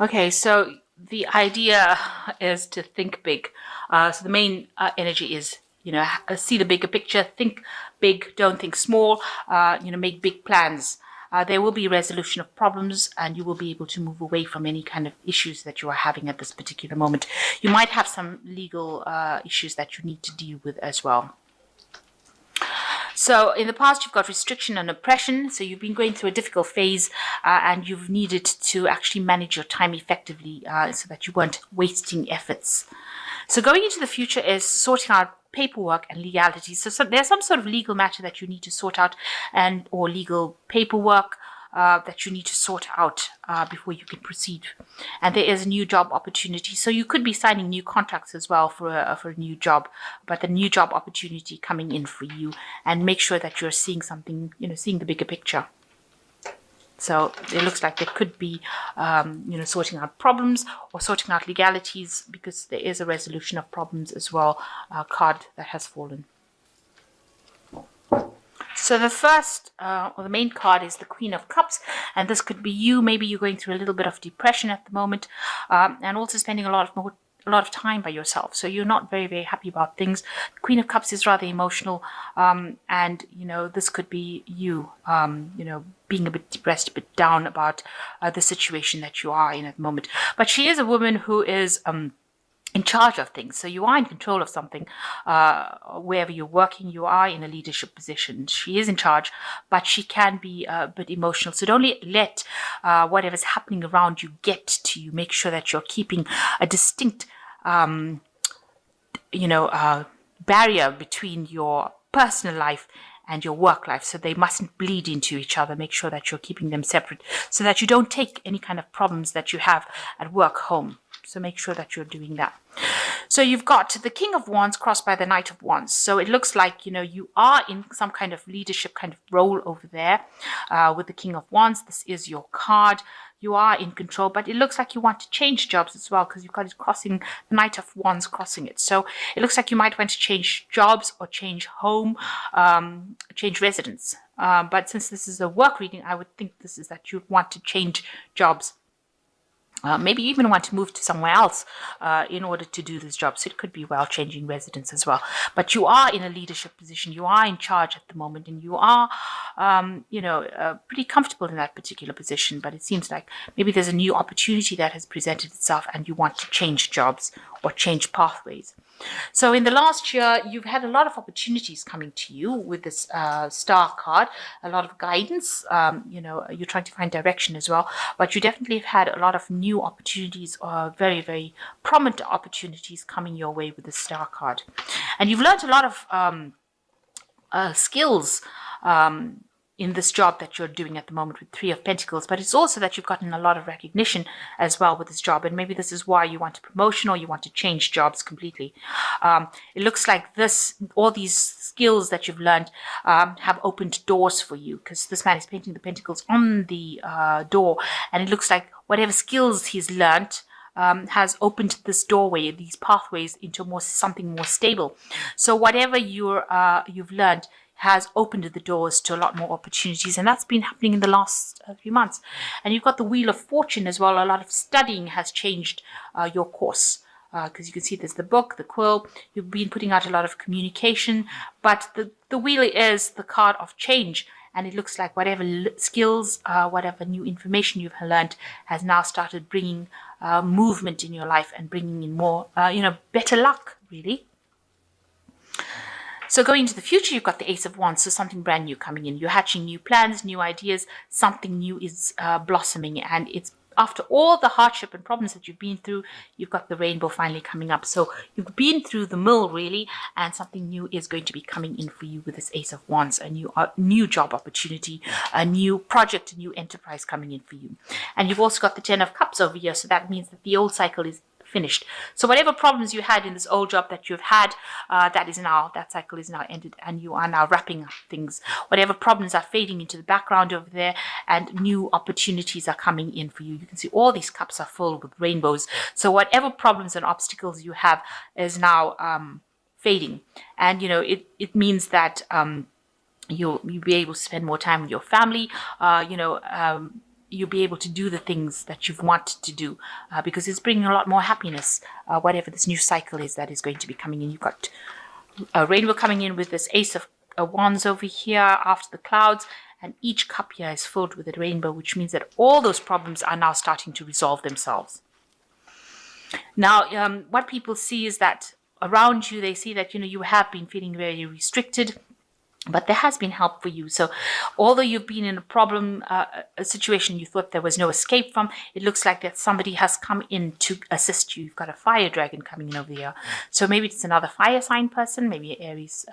Okay, so the idea is to think big. So the main energy is, see the bigger picture, think big, don't think small, make big plans. There will be resolution of problems and you will be able to move away from any kind of issues that you are having at this particular moment. You might have some legal issues that you need to deal with as well. So in the past, you've got restriction and oppression. So you've been going through a difficult phase and you've needed to actually manage your time effectively so that you weren't wasting efforts. So going into the future is sorting out paperwork and legalities. So there's some sort of legal matter that you need to sort out or legal paperwork that you need to sort out before you can proceed. And there is a new job opportunity. So you could be signing new contracts as well for a new job, but the new job opportunity coming in for you, and make sure that you're seeing something, seeing the bigger picture. So it looks like there could be, sorting out problems or sorting out legalities, because there is a resolution of problems as well, card that has fallen. So the first or the main card is the Queen of Cups, and this could be you. Maybe you're going through a little bit of depression at the moment, and also spending a lot of time by yourself. So you're not very, very happy about things. The Queen of Cups is rather emotional, and this could be you, being a bit depressed, a bit down about the situation that you are in at the moment. But she is a woman who is in charge of things. So you are in control of something. Wherever you're working, you are in a leadership position. She is in charge, but she can be a bit emotional. So don't let whatever's happening around you get to you. Make sure that you're keeping a distinct, barrier between your personal life and your work life, so they mustn't bleed into each other. Make sure that you're keeping them separate so that you don't take any kind of problems that you have at work home. So make sure that you're doing that. So you've got the King of Wands crossed by the Knight of Wands. So it looks like, you are in some kind of leadership kind of role over there with the King of Wands. This is your card. You are in control, but it looks like you want to change jobs as well, because you've got it crossing, the Knight of Wands crossing it. So it looks like you might want to change jobs or change home, change residence. But since this is a work reading, I would think this is that you want to change jobs. Maybe you even want to move to somewhere else in order to do this job. So it could be changing residence as well. But you are in a leadership position. You are in charge at the moment, and you are, pretty comfortable in that particular position. But it seems like maybe there's a new opportunity that has presented itself, and you want to change jobs or change pathways. So in the last year, you've had a lot of opportunities coming to you with this star card, a lot of guidance. You're trying to find direction as well, but you definitely have had a lot of new opportunities, or very, very prominent opportunities coming your way with the star card. And you've learned a lot of skills in this job that you're doing at the moment with Three of Pentacles, but it's also that you've gotten a lot of recognition as well with this job, and maybe this is why you want a promotion or you want to change jobs completely. It looks like all these skills that you've learned have opened doors for you, because this man is painting the pentacles on the door, and it looks like whatever skills he's learned has opened this doorway, these pathways into something more stable. So whatever you've learned has opened the doors to a lot more opportunities, and that's been happening in the last few months. And you've got the Wheel of Fortune as well. A lot of studying has changed your course, because you can see there's the book, the quill. You've been putting out a lot of communication, but the wheel is the card of change, and it looks like whatever skills, whatever new information you've learned has now started bringing movement in your life and bringing in more, better luck, really. So going into the future, you've got the Ace of Wands, so something brand new coming in. You're hatching new plans, new ideas, something new is blossoming, and it's after all the hardship and problems that you've been through, you've got the rainbow finally coming up. So you've been through the mill, really, and something new is going to be coming in for you with this Ace of Wands, a new job opportunity, a new project, a new enterprise coming in for you. And you've also got the Ten of Cups over here, so that means that the old cycle is finished. So whatever problems you had in this old job that you've had, that cycle is now ended, and you are now wrapping up things. Whatever problems are fading into the background over there, and new opportunities are coming in for you. You can see all these cups are full with rainbows. So whatever problems and obstacles you have is now fading, and it means that you'll be able to spend more time with your family. you'll be able to do the things that you've wanted to do, because it's bringing a lot more happiness, whatever this new cycle is that is going to be coming in. You've got a rainbow coming in with this Ace of Wands over here after the clouds, and each cup here is filled with a rainbow, which means that all those problems are now starting to resolve themselves. Now, what people see is that around you, they see that, you have been feeling very restricted, but there has been help for you. So although you've been in a problem, a situation you thought there was no escape from, it looks like that somebody has come in to assist you. You've got a fire dragon coming in over here. So maybe it's another fire sign person, maybe an Aries,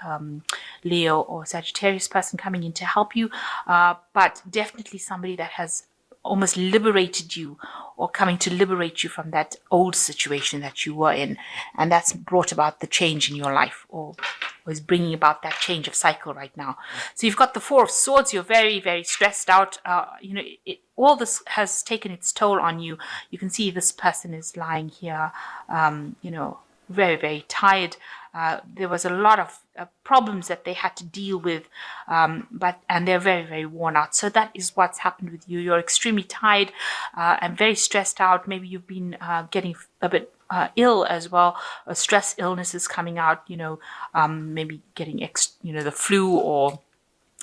Leo, or Sagittarius person coming in to help you. But definitely somebody that has almost liberated you, or coming to liberate you from that old situation that you were in. And that's brought about the change in your life, or is bringing about that change of cycle right now. So you've got the Four of Swords. You're very, very stressed out. All this has taken its toll on you. You can see this person is lying here, very, very tired. There was a lot of problems that they had to deal with, and they're very, very worn out. So that is what's happened with you. You're extremely tired and very stressed out. Maybe you've been getting a bit ill as well. Stress illness is coming out, maybe getting the flu, or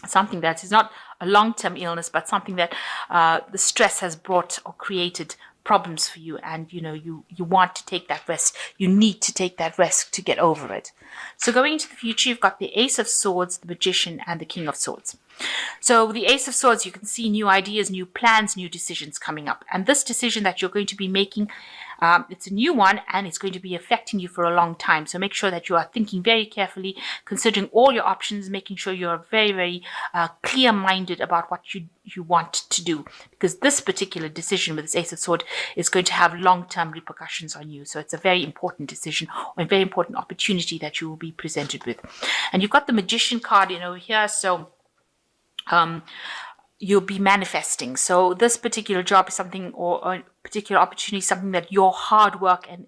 something that is not a long-term illness, but something that the stress has brought or created problems for you, and you want to take that rest. You need to take that rest to get over it. So going into the future, you've got the Ace of Swords, the Magician, and the King of Swords. So the Ace of Swords, you can see new ideas, new plans, new decisions coming up. And this decision that you're going to be making, it's a new one, and it's going to be affecting you for a long time. So make sure that you are thinking very carefully, considering all your options, making sure you're very, very clear-minded about what you want to do. Because this particular decision with this Ace of Swords is going to have long-term repercussions on you. So it's a very important decision, or a very important opportunity that you will be presented with. And you've got the Magician card over here. So you'll be manifesting. So this particular job is something, or a particular opportunity, something that your hard work and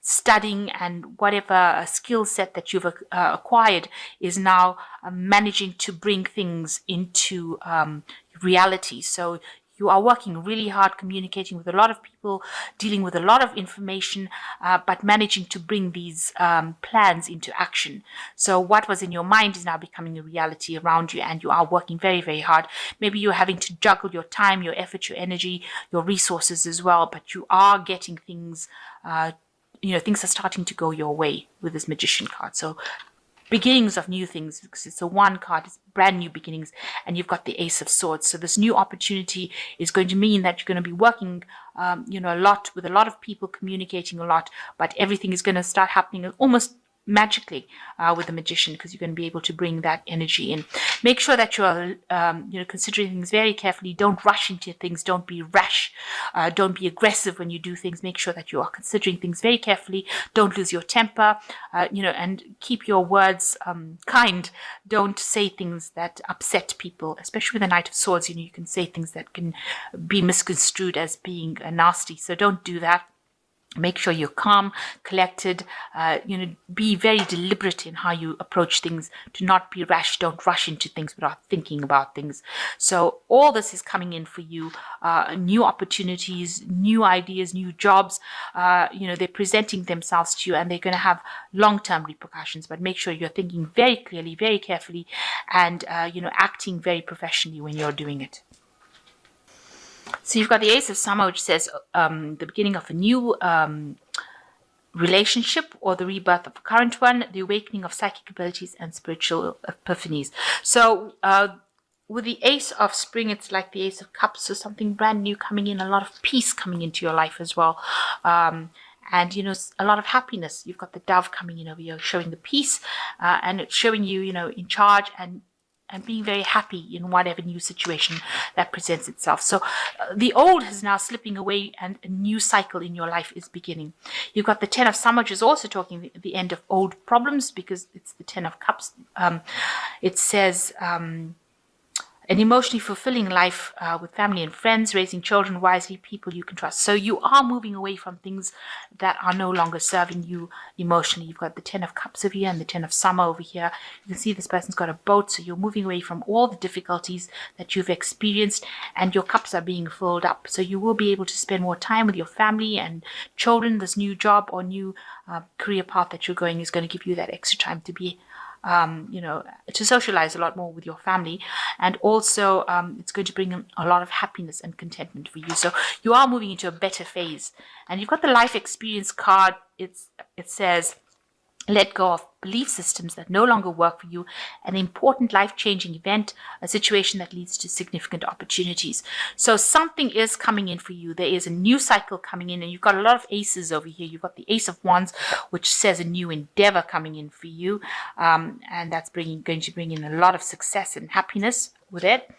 studying and whatever skill set that you've acquired is now managing to bring things into reality. So you are working really hard, communicating with a lot of people, dealing with a lot of information, but managing to bring these plans into action. So what was in your mind is now becoming a reality around you, and you are working very, very hard. Maybe you're having to juggle your time, your effort, your energy, your resources as well, but you are getting things, things are starting to go your way with this Magician card. So beginnings of new things, because it's a one card, it's brand new beginnings, and you've got the Ace of Swords. So this new opportunity is going to mean that you're going to be working, a lot with a lot of people, communicating a lot, but everything is going to start happening almost magically with the Magician, because you're going to be able to bring that energy in. Make sure that you're considering things very carefully. Don't rush into things. Don't be rash. Don't be aggressive when you do things. Make sure that you are considering things very carefully. Don't lose your temper, and keep your words kind. Don't say things that upset people, especially with the Knight of Swords. You can say things that can be misconstrued as being nasty. So don't do that. Make sure you're calm, collected, be very deliberate in how you approach things. Do not be rash. Don't rush into things without thinking about things. So all this is coming in for you. New opportunities, new ideas, new jobs. They're presenting themselves to you, and they're going to have long-term repercussions. But make sure you're thinking very clearly, very carefully, and, acting very professionally when you're doing it. So you've got the Ace of Summer, which says the beginning of a new relationship, or the rebirth of a current one, the awakening of psychic abilities and spiritual epiphanies. So with the Ace of Spring, it's like the Ace of Cups, so something brand new coming in, a lot of peace coming into your life as well. And, a lot of happiness. You've got the Dove coming in over here, showing the peace, and it's showing you, in charge, and being very happy in whatever new situation that presents itself. So the old is now slipping away, and a new cycle in your life is beginning. You've got the Ten of Summer, which is also talking the end of old problems, because it's the Ten of Cups. It says an emotionally fulfilling life with family and friends, raising children wisely, people you can trust. So you are moving away from things that are no longer serving you emotionally. You've got the 10 of Cups over here and the 10 of Summer over here. You can see this person's got a boat, so you're moving away from all the difficulties that you've experienced, and your cups are being filled up. So you will be able to spend more time with your family and children. This new job or new career path that you're going is going to give you that extra time to be to socialize a lot more with your family, and also it's going to bring a lot of happiness and contentment for you. So you are moving into a better phase. And you've got the life experience card. It says, let go of belief systems that no longer work for you, an important life-changing event, a situation that leads to significant opportunities. So something is coming in for you. There is a new cycle coming in, and you've got a lot of aces over here. You've got the Ace of Wands, which says a new endeavor coming in for you, and that's going to bring in a lot of success and happiness with it.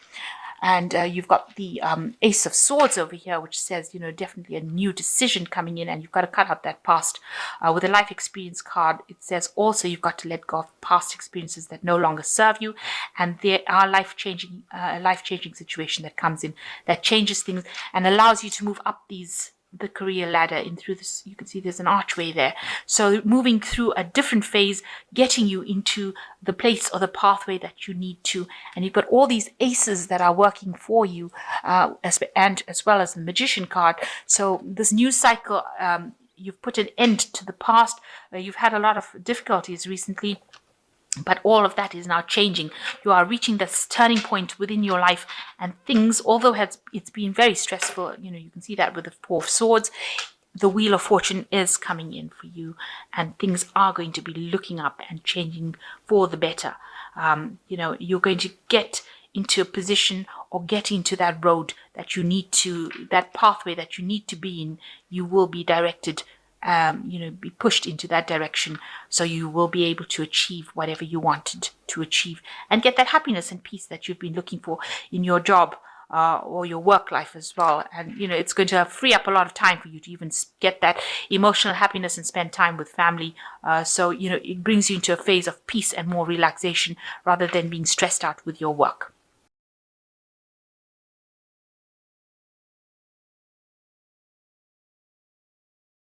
And you've got the Ace of Swords over here, which says, definitely a new decision coming in, and you've got to cut out that past. With the life experience card, it says also you've got to let go of past experiences that no longer serve you, and there are life-changing situation that comes in that changes things and allows you to move up the career ladder in through this. You can see there's an archway there. So moving through a different phase, getting you into the place or the pathway that you need to. And you've got all these aces that are working for you, as well as the Magician card. So this new cycle, you've put an end to the past. You've had a lot of difficulties recently, but all of that is now changing. You are reaching this turning point within your life, and things, although it's been very stressful, you can see that with the Four of Swords, the Wheel of Fortune is coming in for you, and things are going to be looking up and changing for the better. You're going to get into a position or get into that road that you need to, that pathway that you need to be in. You will be directed, be pushed into that direction, so you will be able to achieve whatever you wanted to achieve and get that happiness and peace that you've been looking for in your job or your work life as well. And it's going to free up a lot of time for you to even get that emotional happiness and spend time with family. So it brings you into a phase of peace and more relaxation rather than being stressed out with your work.